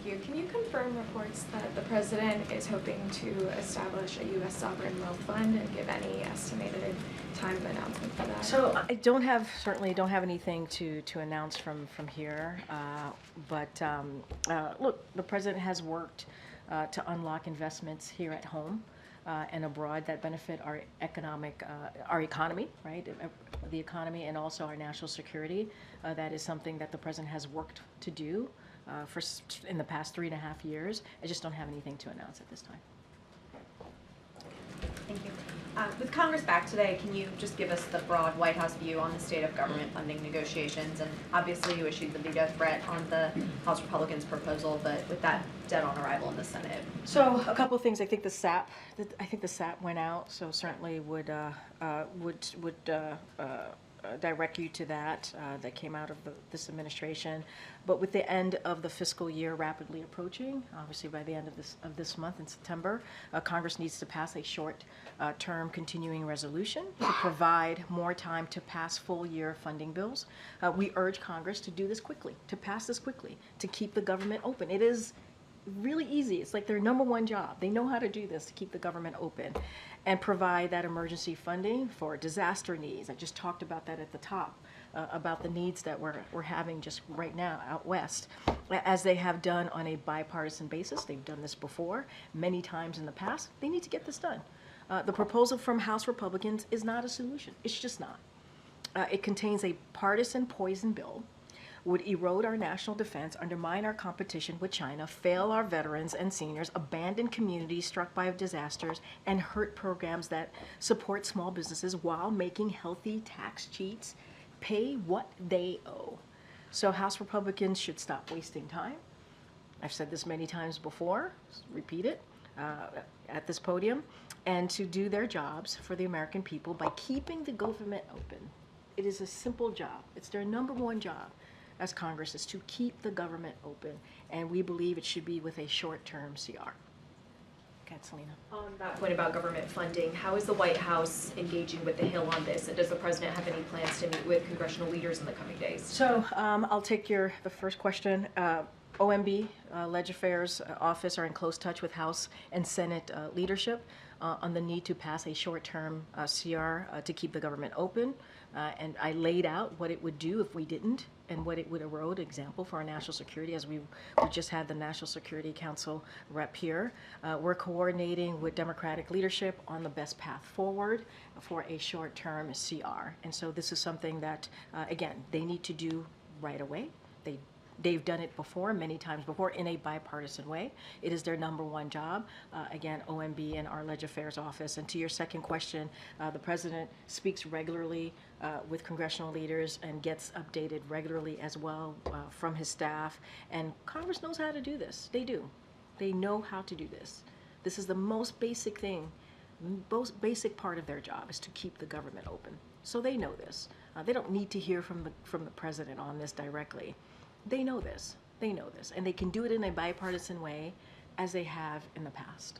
Thank you. Can you confirm reports that the president is hoping to establish a U.S. sovereign wealth fund and give any estimated time of announcement for that? So I certainly don't have anything to announce from here. Look, the president has worked to unlock investments here at home and abroad that benefit our economy, right? The economy and also our national security. That is something that the president has worked to do in the past 3.5 years. I just don't have anything to announce at this time. Thank you. With Congress back today, can you just give us the broad White House view on the state of government funding negotiations? And obviously you issued the veto threat on the House Republicans' proposal, but with that dead on arrival in the Senate. So a couple of things. I think the SAP went out, so certainly would direct you to that. That came out of this administration. But with the end of the fiscal year rapidly approaching, obviously by the end of this month in September, Congress needs to pass a short-term continuing resolution to provide more time to pass full-year funding bills. We urge Congress to do this quickly, to pass this quickly, to keep the government open. It is really easy. It's like their number one job. They know how to do this, to keep the government open and provide that emergency funding for disaster needs. I just talked about that at the top, about the needs that we're having just right now out west, as they have done on a bipartisan basis. They've done this before many times in the past. They need to get this done. The proposal from House Republicans is not a solution. It's just not. It contains a partisan poison bill, would erode our national defense, undermine our competition with China, fail our veterans and seniors, abandon communities struck by disasters, and hurt programs that support small businesses while making healthy tax cheats pay what they owe. So House Republicans should stop wasting time. I've said this many times before, repeat it at this podium, and to do their jobs for the American people by keeping the government open. It is a simple job. It's their number one job as Congress, is to keep the government open, and we believe it should be with a short-term CR. Okay, Selena. On that point about government funding, how is the White House engaging with the Hill on this? And does the president have any plans to meet with congressional leaders in the coming days? So I'll take the first question. OMB, Leg Affairs Office, are in close touch with House and Senate leadership on the need to pass a short-term CR to keep the government open. And I laid out what it would do if we didn't, and what it would erode, example, for our national security, as we just had the National Security Council rep here. We're coordinating with Democratic leadership on the best path forward for a short-term CR. And so this is something that, again, they need to do right away. They've done it before, many times before, in a bipartisan way. It is their number one job. Again, OMB and our Leg Affairs Office. And to your second question, the president speaks regularly with congressional leaders and gets updated regularly as well from his staff. And Congress knows how to do this. They do. They know how to do this. This is the most basic thing, most basic part of their job, is to keep the government open. So they know this. They don't need to hear from the president on this directly. They know this, and they can do it in a bipartisan way, as they have in the past.